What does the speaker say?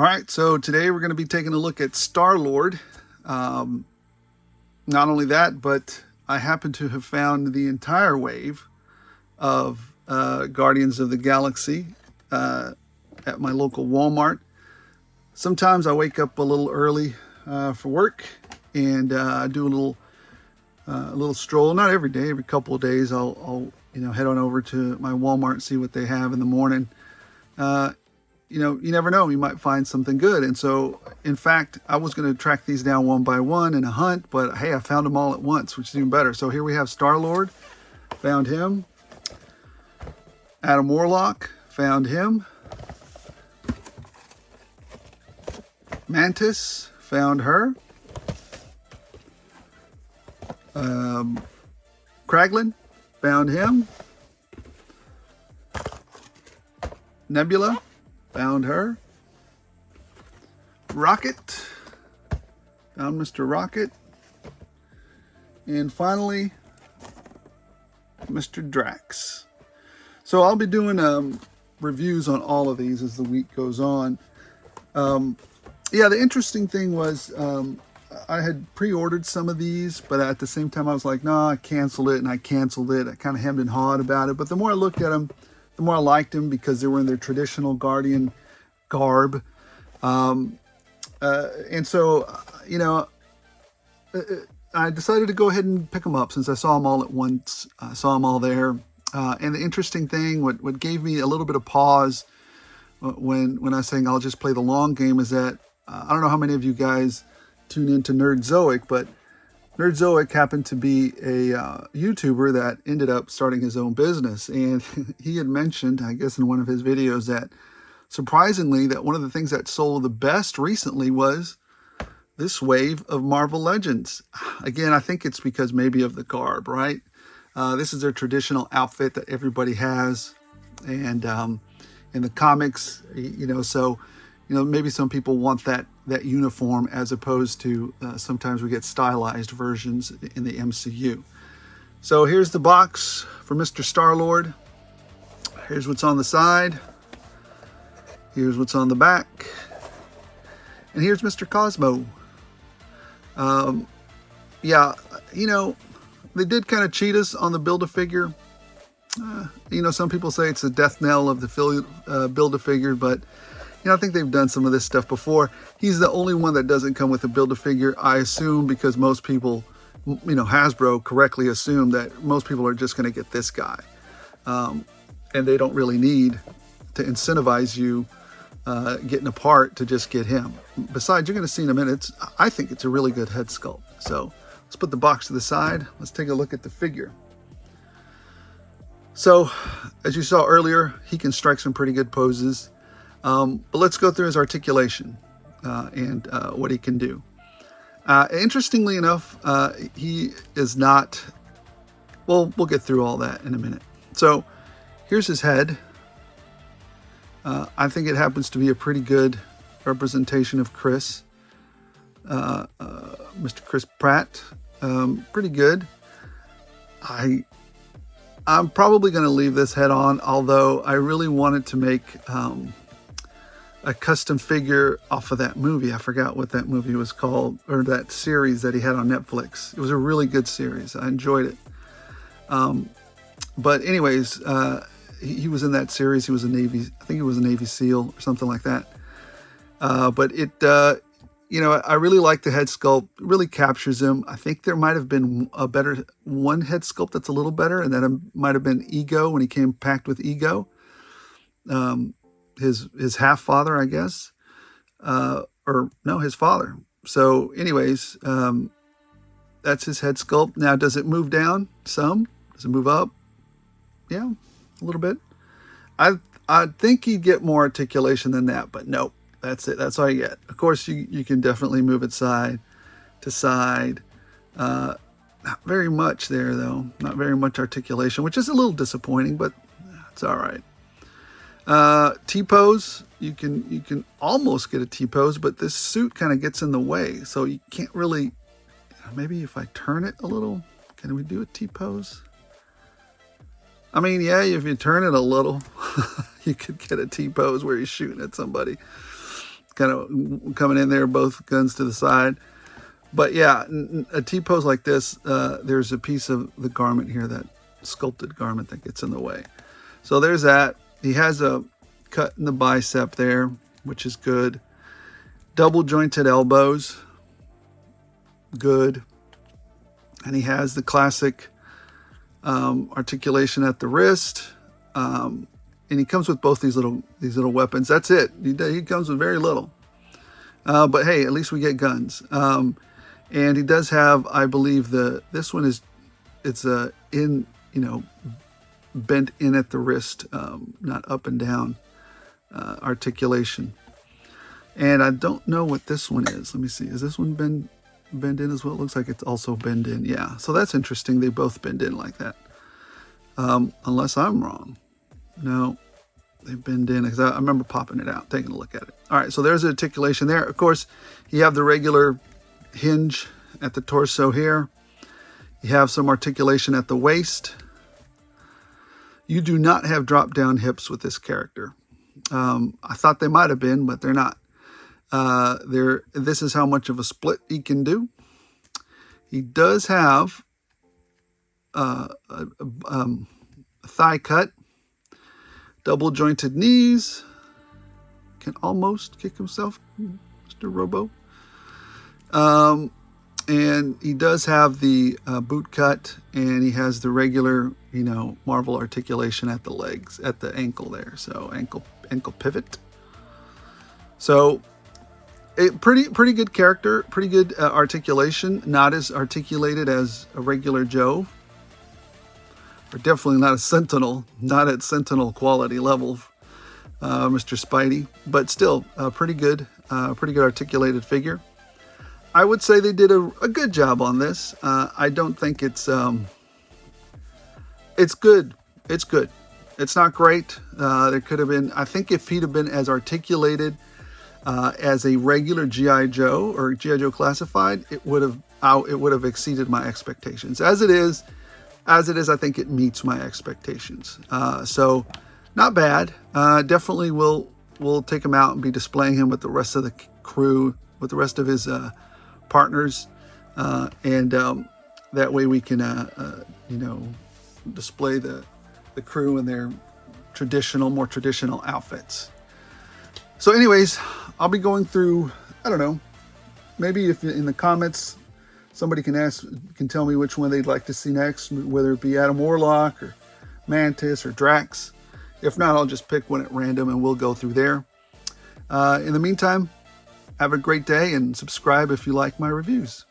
All right, so today we're going to be taking a look at Starlord. Not only that, but I happen to have found the entire wave of Guardians of the Galaxy at my local Walmart. Sometimes I wake up a little early for work and I do a little stroll. Not every day, every couple of days I'll head on over to my Walmart and see what they have in the morning. You never know, you might find something good. And so, in fact, I was going to track these down one by one in a hunt, but hey, I found them all at once, which is even better. So here we have Starlord, found him. Adam Warlock, found him. Mantis, found her. Kraglin, found him. Nebula, found her. Rocket, found Mr. Rocket. And finally, Mr. Drax. So I'll be doing reviews on all of these as the week goes on. Yeah, the interesting thing was I had pre-ordered some of these, but at the same time I was like, no, I canceled it, and I canceled it. I kind of hemmed and hawed about it. But the more I looked at them, the more I liked them because they were in their traditional Guardian garb. And so, I decided to go ahead and pick them up since I saw them all at once. I saw them all there. And the interesting thing, what gave me a little bit of pause when I was saying I'll just play the long game is that I don't know how many of you guys tune into Nerdzoic, but Nerdzoic happened to be a YouTuber that ended up starting his own business. And he had mentioned, I guess in one of his videos, that surprisingly, that one of the things that sold the best recently was this wave of Marvel Legends. Again, I think it's because maybe of the garb, right? This is their traditional outfit that everybody has. And in the comics, maybe some people want that uniform as opposed to sometimes we get stylized versions in the MCU. So here's the box for Mr. Starlord. Here's what's on the side. Here's what's on the back. And here's Mr. Cosmo. They did kind of cheat us on the Build-A-Figure. Some people say it's the death knell of the Build-A-Figure, but I think they've done some of this stuff before. He's the only one that doesn't come with a Build-A-Figure, I assume, because most people, Hasbro correctly assume that most people are just going to get this guy. And they don't really need to incentivize you getting a part to just get him. Besides, you're going to see in a minute, I think it's a really good head sculpt. So let's put the box to the side. Let's take a look at the figure. So, as you saw earlier, he can strike some pretty good poses. But let's go through his articulation and what he can do. Interestingly enough, he is not... Well, we'll get through all that in a minute. So, here's his head. I think it happens to be a pretty good representation of Chris. Mr. Chris Pratt. Pretty good. I'm probably going to leave this head on, although I really wanted to make a custom figure off of that movie. I forgot what that movie was called, or that series that he had on Netflix. It was a really good series. I enjoyed it. But anyways, he was in that series. He was I think he was a Navy SEAL or something like that. But I really like the head sculpt. It really captures him. I think there might have been one head sculpt that's a little better, and that might have been Ego when he came packed with Ego. His half father, I guess, his father. So anyways, that's his head sculpt. Now, does it move down some? Does it move up? Yeah, a little bit. I think he'd get more articulation than that, but nope. That's it. That's all you get. Of course, you can definitely move it side to side. Not very much there, though. Not very much articulation, which is a little disappointing, but it's all right. T-pose. You can almost get a T-pose, but this suit kind of gets in the way, so you can't really... Maybe if I turn it a little, can we do a T-pose? I mean, yeah, if you turn it a little, you could get a T-pose where he's shooting at somebody. kind of coming in there, both guns to the side. But yeah, a T-pose like this, there's a piece of the garment here, that sculpted garment, that gets in the way. So there's that. He has a cut in the bicep there, which is good. Double jointed elbows, good. And he has the classic articulation at the wrist. And he comes with both these little weapons. That's it. He comes with very little. But hey, at least we get guns. And he does have, I believe, this one is, it's in, you know, bent in at the wrist, not up and down articulation. And I don't know what this one is. Let me see. Is this one bend in as well? It looks like it's also bend in. Yeah. So that's interesting. They both bend in like that. Unless I'm wrong. No, they bend in, because I remember popping it out, taking a look at it. All right. So there's the articulation there. Of course, you have the regular hinge at the torso here. You have some articulation at the waist. You do not have drop down hips with this character. I thought they might have been, but they're not. This is how much of a split he can do. He does have a thigh cut, double jointed knees, can almost kick himself, Mr. Robo. And he does have the boot cut, and he has the regular, you know, Marvel articulation at the legs, at the ankle there. So ankle pivot. So a pretty good character, pretty good articulation. Not as articulated as a regular Joe, or definitely not a Sentinel. Not at Sentinel quality level, Mr. Spidey, but still pretty good articulated figure. I would say they did a good job on this. I don't think it's good. It's good. It's not great. There could have been, I think if he'd have been as articulated as a regular G.I. Joe or G.I. Joe Classified, it would have exceeded my expectations. As it is, I think it meets my expectations. So not bad. Definitely we'll take him out and be displaying him with the rest of the crew, with the rest of his partners, and that way we can you know, display the crew in their more traditional outfits. So anyways, I'll be going through, I don't know, maybe if in the comments somebody can tell me which one they'd like to see next, whether it be Adam Warlock or Mantis or Drax. If not, I'll just pick one at random and we'll go through there. In the meantime, have a great day and subscribe if you like my reviews.